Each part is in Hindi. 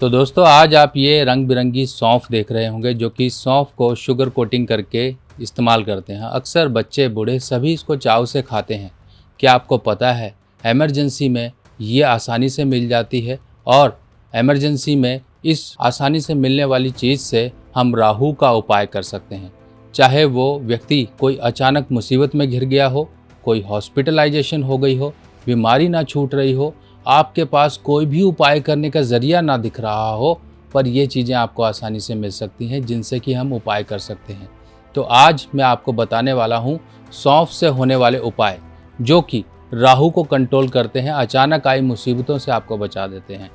तो दोस्तों आज आप ये रंग बिरंगी सौंफ देख रहे होंगे जो कि सौंफ को शुगर कोटिंग करके इस्तेमाल करते हैं। अक्सर बच्चे बूढ़े सभी इसको चाव से खाते हैं। क्या आपको पता है इमरजेंसी में ये आसानी से मिल जाती है और इमरजेंसी में इस आसानी से मिलने वाली चीज़ से हम राहु का उपाय कर सकते हैं। चाहे वो व्यक्ति कोई अचानक मुसीबत में घिर गया हो, कोई हॉस्पिटलाइजेशन हो गई हो, बीमारी ना छूट रही हो, आपके पास कोई भी उपाय करने का ज़रिया ना दिख रहा हो, पर ये चीज़ें आपको आसानी से मिल सकती हैं जिनसे कि हम उपाय कर सकते हैं। तो आज मैं आपको बताने वाला हूँ सौंफ से होने वाले उपाय जो कि राहु को कंट्रोल करते हैं, अचानक आई मुसीबतों से आपको बचा देते हैं।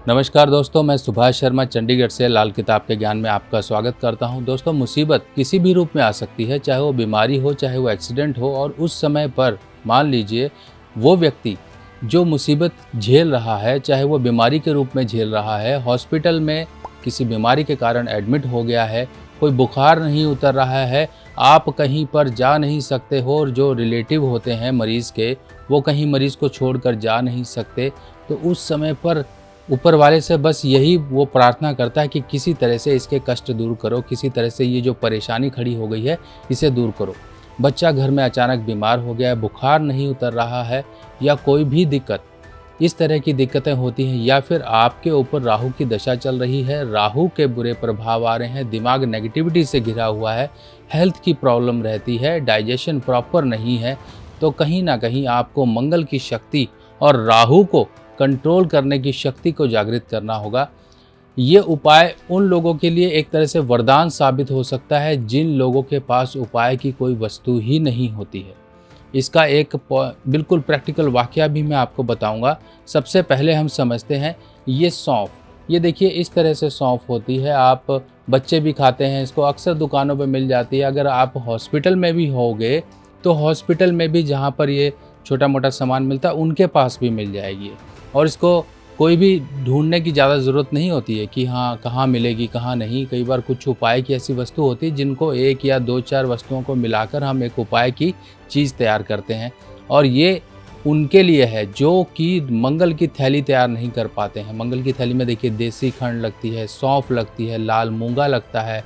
नमस्कार दोस्तों, मैं सुभाष शर्मा चंडीगढ़ से लाल किताब के ज्ञान में आपका स्वागत करता हूं। दोस्तों, मुसीबत किसी भी रूप में आ सकती है, चाहे वो बीमारी हो, चाहे वो एक्सीडेंट हो, और उस समय पर मान लीजिए वो व्यक्ति जो मुसीबत झेल रहा है, चाहे वो बीमारी के रूप में झेल रहा है, हॉस्पिटल में किसी बीमारी के कारण एडमिट हो गया है, कोई बुखार नहीं उतर रहा है, आप कहीं पर जा नहीं सकते हो और जो रिलेटिव होते हैं मरीज़ के वो कहीं मरीज़ को छोड़कर जा नहीं सकते, तो उस समय पर ऊपर वाले से बस यही वो प्रार्थना करता है कि किसी तरह से इसके कष्ट दूर करो, किसी तरह से ये जो परेशानी खड़ी हो गई है इसे दूर करो। बच्चा घर में अचानक बीमार हो गया है, बुखार नहीं उतर रहा है, या कोई भी दिक्कत, इस तरह की दिक्कतें होती हैं, या फिर आपके ऊपर राहु की दशा चल रही है, राहु के बुरे प्रभाव आ रहे हैं, दिमाग नेगेटिविटी से घिरा हुआ है, हेल्थ की प्रॉब्लम रहती है, डाइजेशन प्रॉपर नहीं है, तो कहीं ना कहीं आपको मंगल की शक्ति और राहु को कंट्रोल करने की शक्ति को जागृत करना होगा। ये उपाय उन लोगों के लिए एक तरह से वरदान साबित हो सकता है जिन लोगों के पास उपाय की कोई वस्तु ही नहीं होती है। इसका एक बिल्कुल प्रैक्टिकल वाकया भी मैं आपको बताऊंगा। सबसे पहले हम समझते हैं ये सौंफ। ये देखिए इस तरह से सौंफ होती है, आप बच्चे भी खाते हैं इसको, अक्सर दुकानों पर मिल जाती है। अगर आप हॉस्पिटल में भी होगे तो हॉस्पिटल में भी जहाँ पर ये छोटा मोटा सामान मिलता है उनके पास भी मिल जाएगी, और इसको कोई भी ढूंढने की ज़्यादा ज़रूरत नहीं होती है कि हाँ कहाँ मिलेगी कहाँ नहीं। कई बार कुछ उपाय की ऐसी वस्तु होती है जिनको एक या दो चार वस्तुओं को मिलाकर हम एक उपाय की चीज़ तैयार करते हैं, और ये उनके लिए है जो कि मंगल की थैली तैयार नहीं कर पाते हैं। मंगल की थैली में देखिए देसी खंड लगती है, सौंफ लगती है, लाल मूंगा लगता है,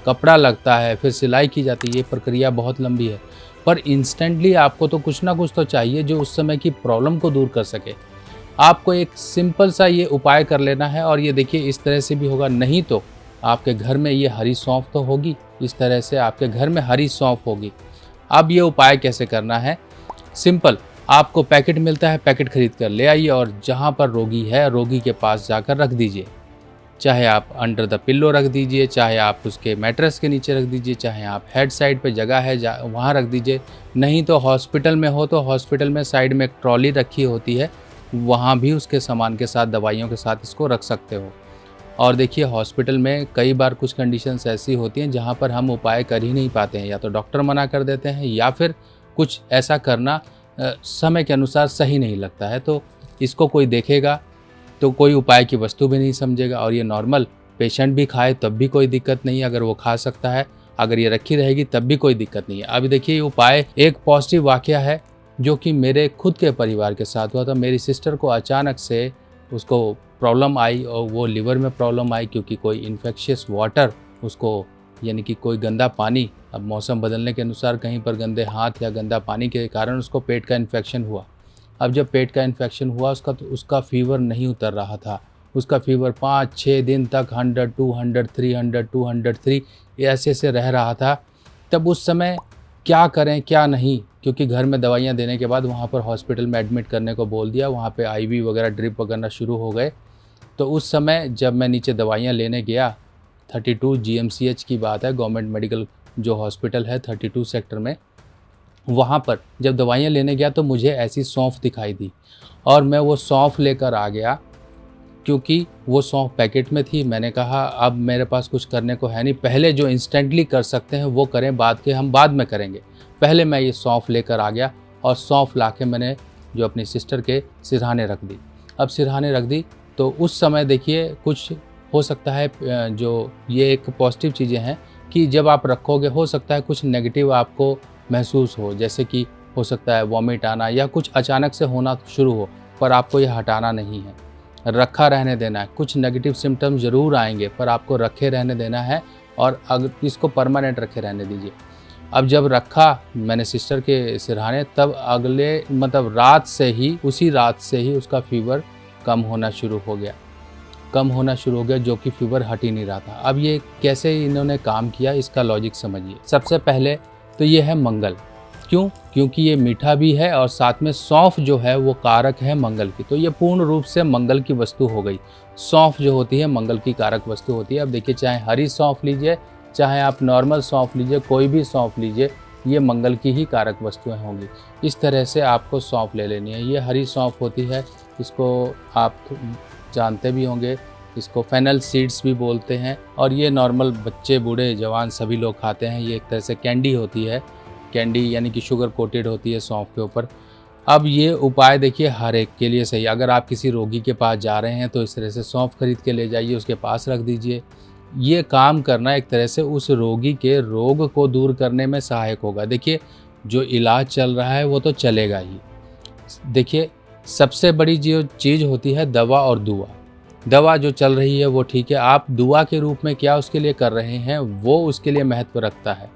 कपड़ा लगता है, फिर सिलाई की जाती है। ये प्रक्रिया बहुत लंबी है, पर इंस्टेंटली आपको तो कुछ ना कुछ तो चाहिए जो उस समय की प्रॉब्लम को दूर कर सके। आपको एक सिंपल सा ये उपाय कर लेना है, और ये देखिए इस तरह से भी होगा, नहीं तो आपके घर में ये हरी सौंफ तो होगी, इस तरह से आपके घर में हरी सौंफ होगी। अब ये उपाय कैसे करना है, सिंपल, आपको पैकेट मिलता है, पैकेट खरीद कर ले आइए और जहाँ पर रोगी है रोगी के पास जाकर रख दीजिए। चाहे आप अंडर द पिल्लो रख दीजिए, चाहे आप उसके मैट्रेस के नीचे रख दीजिए, चाहे आप हेड साइड पे जगह है वहाँ रख दीजिए। नहीं तो हॉस्पिटल में हो तो हॉस्पिटल में साइड में एक ट्रॉली रखी होती है, वहाँ भी उसके सामान के साथ, दवाइयों के साथ इसको रख सकते हो। और देखिए हॉस्पिटल में कई बार कुछ कंडीशंस ऐसी होती हैं जहाँ पर हम उपाय कर ही नहीं पाते हैं, या तो डॉक्टर मना कर देते हैं, या फिर कुछ ऐसा करना समय के अनुसार सही नहीं लगता है, तो इसको कोई देखेगा तो कोई उपाय की वस्तु भी नहीं समझेगा। और ये नॉर्मल पेशेंट भी खाए तब भी कोई दिक्कत नहीं है, अगर वो खा सकता है, अगर ये रखी रहेगी तब भी कोई दिक्कत नहीं है। अभी देखिए ये उपाय एक पॉजिटिव वाकया है जो कि मेरे खुद के परिवार के साथ हुआ था। मेरी सिस्टर को अचानक से उसको प्रॉब्लम आई, और वो लिवर में प्रॉब्लम आई क्योंकि कोई इन्फेक्शियस वाटर उसको, यानी कि कोई गंदा पानी, अब मौसम बदलने के अनुसार कहीं पर गंदे हाथ या गंदा पानी के कारण उसको पेट का इन्फेक्शन हुआ। अब जब पेट का इन्फेक्शन हुआ उसका फीवर नहीं उतर रहा था। उसका फीवर 5-6 दिन तक 100, 200, 300, 203 ऐसे रह रहा था। तब उस समय क्या करें क्या नहीं, क्योंकि घर में दवाइयाँ देने के बाद वहाँ पर हॉस्पिटल में एडमिट करने को बोल दिया, वहाँ पे आईवी वगैरह ड्रिप वगैरह शुरू हो गए। तो उस समय जब मैं नीचे दवाइयाँ लेने गया, 32 GMCH की बात है, गवर्नमेंट मेडिकल जो हॉस्पिटल है 32 सेक्टर में, वहाँ पर जब दवाइयाँ लेने गया तो मुझे ऐसी सौंफ दिखाई दी, और मैं वो सौंफ लेकर आ गया क्योंकि वो सौंफ पैकेट में थी। मैंने कहा अब मेरे पास कुछ करने को है नहीं, पहले जो इंस्टेंटली कर सकते हैं वो करें, बाद के हम बाद में करेंगे। पहले मैं ये सौंफ लेकर आ गया, और सौंफ लाके मैंने जो अपनी सिस्टर के सिरहाने रख दी। अब सिरहाने रख दी तो उस समय देखिए कुछ हो सकता है, जो ये एक पॉजिटिव चीज़ें हैं कि जब आप रखोगे हो सकता है कुछ नेगेटिव आपको महसूस हो, जैसे कि हो सकता है वॉमिट आना या कुछ अचानक से होना शुरू हो, पर आपको ये हटाना नहीं है, रखा रहने देना है। कुछ नेगेटिव सिम्टम्स ज़रूर आएंगे पर आपको रखे रहने देना है और अगर इसको परमानेंट रखे रहने दीजिए। अब जब रखा मैंने सिस्टर के सिरहाने, तब अगले मतलब रात से ही, उसी रात से ही उसका फीवर कम होना शुरू हो गया, जो कि फीवर हट ही नहीं रहा था। अब ये कैसे इन्होंने काम किया, इसका लॉजिक समझिए। सबसे पहले तो ये है मंगल। क्यों? क्योंकि ये मीठा भी है और साथ में सौंफ जो है वो कारक है मंगल की, तो ये पूर्ण रूप से मंगल की वस्तु हो गई। सौंफ जो होती है मंगल की कारक वस्तु होती है। अब देखिए, चाहे हरी सौंफ लीजिए, चाहे आप नॉर्मल सौंफ लीजिए, कोई भी सौंफ लीजिए, ये मंगल की ही कारक वस्तुएं होंगी। इस तरह से आपको सौंफ ले लेनी है। ये हरी सौंफ होती है, इसको आप जानते भी होंगे, इसको फेनल सीड्स भी बोलते हैं। और ये नॉर्मल बच्चे, बूढ़े, जवान सभी लोग खाते हैं। ये एक तरह से कैंडी होती है, कैंडी यानी कि शुगर कोटेड होती है सौंफ के ऊपर। अब ये उपाय देखिए हर एक के लिए सही। अगर आप किसी रोगी के पास जा रहे हैं तो इस तरह से सौंफ खरीद के ले जाइए, उसके पास रख दीजिए। ये काम करना एक तरह से उस रोगी के रोग को दूर करने में सहायक होगा। देखिए, जो इलाज चल रहा है वो तो चलेगा ही। देखिए, सबसे बड़ी जो चीज़ होती है दवा और दुआ। दवा जो चल रही है वो ठीक है, आप दुआ के रूप में क्या उसके लिए कर रहे हैं वो उसके लिए महत्व रखता है,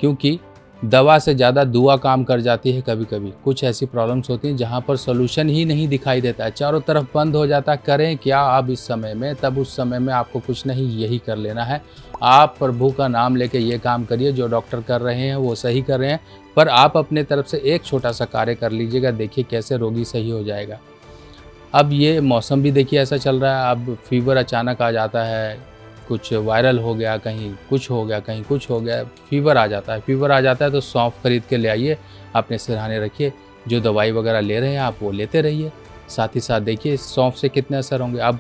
क्योंकि दवा से ज़्यादा दुआ काम कर जाती है। कभी कभी कुछ ऐसी प्रॉब्लम्स होती हैं जहाँ पर सोल्यूशन ही नहीं दिखाई देता है, चारों तरफ बंद हो जाता है। करें क्या अब इस समय में? तब उस समय में आपको कुछ नहीं, यही कर लेना है। आप प्रभु का नाम लेके ये काम करिए, जो डॉक्टर कर रहे हैं वो सही कर रहे हैं, पर आप अपने तरफ से एक छोटा सा कार्य कर लीजिएगा, देखिए कैसे रोगी सही हो जाएगा। अब ये मौसम भी देखिए ऐसा चल रहा है, अब फीवर अचानक आ जाता है, कुछ वायरल हो गया, कहीं कुछ हो गया, कहीं कुछ हो गया, फीवर आ जाता है। फीवर आ जाता है तो सौंफ खरीद के ले आइए, अपने सिरहाने रखिए। जो दवाई वगैरह ले रहे हैं आप वो लेते रहिए, साथ ही साथ देखिए सौंफ से कितने असर होंगे। अब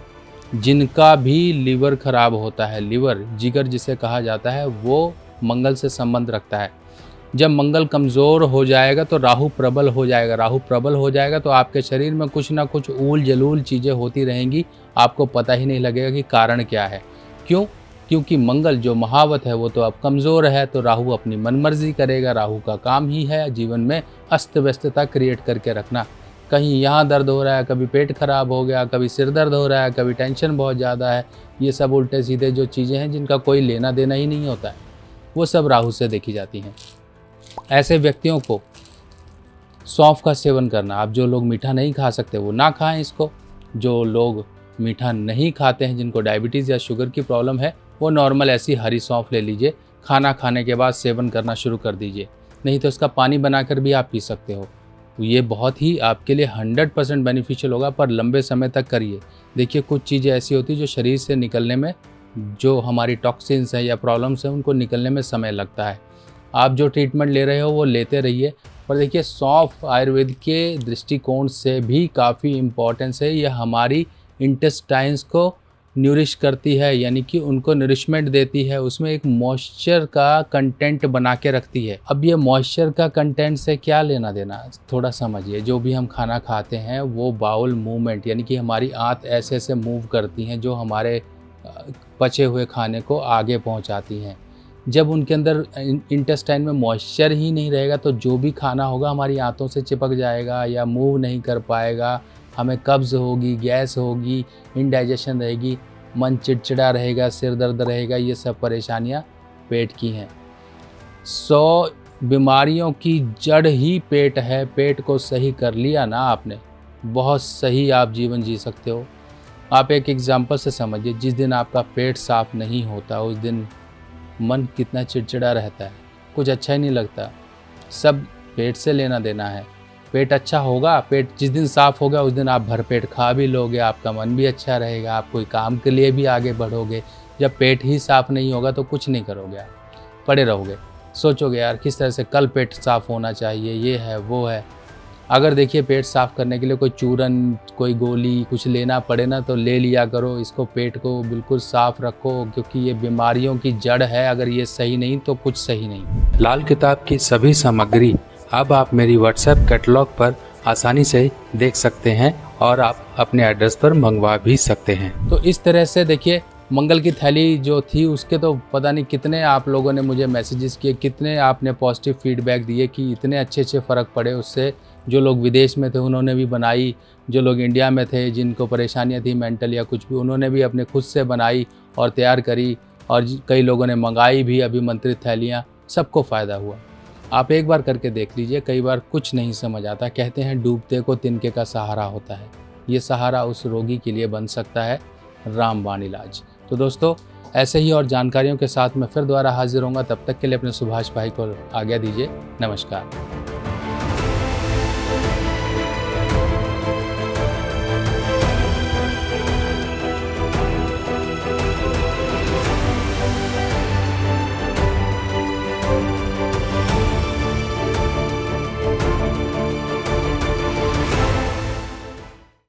जिनका भी लीवर खराब होता है, लीवर जिगर जिसे कहा जाता है, वो मंगल से संबंध रखता है। जब मंगल कमज़ोर हो जाएगा तो राहु प्रबल हो जाएगा। राहु प्रबल हो जाएगा तो आपके शरीर में कुछ ना कुछ ऊल जलूल चीज़ें होती रहेंगी, आपको पता ही नहीं लगेगा कि कारण क्या है। क्यों? क्योंकि मंगल जो महावत है वो तो अब कमज़ोर है, तो राहु अपनी मनमर्जी करेगा। राहु का काम ही है जीवन में अस्त व्यस्तता क्रिएट करके रखना। कहीं यहाँ दर्द हो रहा है, कभी पेट खराब हो गया, कभी सिर दर्द हो रहा है, कभी टेंशन बहुत ज़्यादा है। ये सब उल्टे सीधे जो चीज़ें हैं जिनका कोई लेना देना ही नहीं होता है, वो सब राहु से देखी जाती हैं। ऐसे व्यक्तियों को सौंफ का सेवन करना। अब जो लोग मीठा नहीं खा सकते वो ना खाएं इसको। जो लोग मीठा नहीं खाते हैं, जिनको डायबिटीज़ या शुगर की प्रॉब्लम है, वो नॉर्मल ऐसी हरी सौंफ ले लीजिए, खाना खाने के बाद सेवन करना शुरू कर दीजिए। नहीं तो इसका पानी बनाकर भी आप पी सकते हो। ये बहुत ही आपके लिए 100% बेनिफिशियल होगा, पर लंबे समय तक करिए। देखिए, कुछ चीज़ें ऐसी होती है जो शरीर से निकलने में, जो हमारी टॉक्सिन्स हैं या प्रॉब्लम्स हैं, उनको निकलने में समय लगता है। आप जो ट्रीटमेंट ले रहे हो वो लेते रहिए। पर देखिए, सौंफ आयुर्वेद के दृष्टिकोण से भी काफ़ी इम्पोर्टेंस है। यह हमारी इंटेस्टाइन्स को न्यूरिश करती है, यानी कि उनको नरिशमेंट देती है। उसमें एक मॉइस्चर का कंटेंट बना के रखती है। अब ये मॉइस्चर का कंटेंट से क्या लेना देना, थोड़ा समझिए। जो भी हम खाना खाते हैं वो बाउल मूवमेंट, यानी कि हमारी आंत ऐसे ऐसे मूव करती हैं, जो हमारे पचे हुए खाने को आगे पहुंचाती हैं। जब उनके अंदर इंटेस्टाइन में मॉइस्चर ही नहीं रहेगा तो जो भी खाना होगा हमारी आंतों से चिपक जाएगा या मूव नहीं कर पाएगा। हमें कब्ज़ होगी, गैस होगी, इंडाइजेशन रहेगी, मन चिड़चिड़ा रहेगा, सिर दर्द रहेगा। ये सब परेशानियां पेट की हैं। 100 बीमारियों की जड़ ही पेट है। पेट को सही कर लिया ना आपने, बहुत सही आप जीवन जी सकते हो। आप एक एग्जाम्पल से समझिए, जिस दिन आपका पेट साफ नहीं होता उस दिन मन कितना चिड़चिड़ा रहता है, कुछ अच्छा ही नहीं लगता। सब पेट से लेना देना है। पेट अच्छा होगा, पेट जिस दिन साफ़ होगा उस दिन आप भरपेट खा भी लोगे, आपका मन भी अच्छा रहेगा, आप कोई काम के लिए भी आगे बढ़ोगे। जब पेट ही साफ़ नहीं होगा तो कुछ नहीं करोगे, आप पड़े रहोगे, सोचोगे यार किस तरह से कल पेट साफ़ होना चाहिए, ये है वो है। अगर देखिए पेट साफ़ करने के लिए कोई चूरन, कोई गोली कुछ लेना पड़े ना तो ले लिया करो। इसको पेट को बिल्कुल साफ़ रखो, क्योंकि ये बीमारियों की जड़ है। अगर ये सही नहीं तो कुछ सही नहीं। लाल किताब की सभी सामग्री अब आप मेरी व्हाट्सएप कैटलॉग पर आसानी से देख सकते हैं और आप अपने एड्रेस पर मंगवा भी सकते हैं। तो इस तरह से देखिए, मंगल की थैली जो थी उसके तो पता नहीं कितने आप लोगों ने मुझे मैसेजेस किए, कितने आपने पॉजिटिव फीडबैक दिए कि इतने अच्छे फ़र्क पड़े उससे, जो लोग विदेश में थे उन्होंने भी बनाई, जो लोग इंडिया में थे जिनको परेशानियाँ थी मेंटल या कुछ भी, उन्होंने भी अपने खुद से बनाई और तैयार करी, और कई लोगों ने मंगाई भी अभिमंत्रित थैलियाँ, सबको फ़ायदा हुआ। आप एक बार करके देख लीजिए, कई बार कुछ नहीं समझ आता। कहते हैं डूबते को तिनके का सहारा होता है, ये सहारा उस रोगी के लिए बन सकता है रामबाण इलाज। तो दोस्तों, ऐसे ही और जानकारियों के साथ मैं फिर दोबारा हाजिर होऊंगा। तब तक के लिए अपने सुभाष भाई को आज्ञा दीजिए। नमस्कार।